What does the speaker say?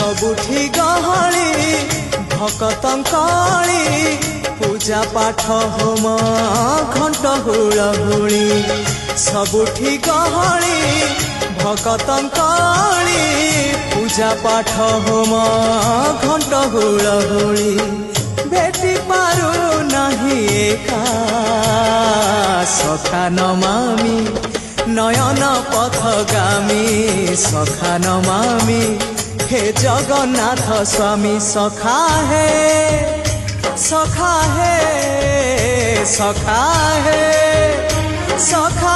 सबुठी गहली भकतंकली पूजा पाठ होम घंट हुलहुली सबुठी गहली भकतंकली पूजा पाठ होम घंट हुलहुली भेटी पारू नहीं एका सखा नमामि नयन पथगामी सखा नमामि हे जगन्नाथ स्वामी सखा है सखा है सखा है सखा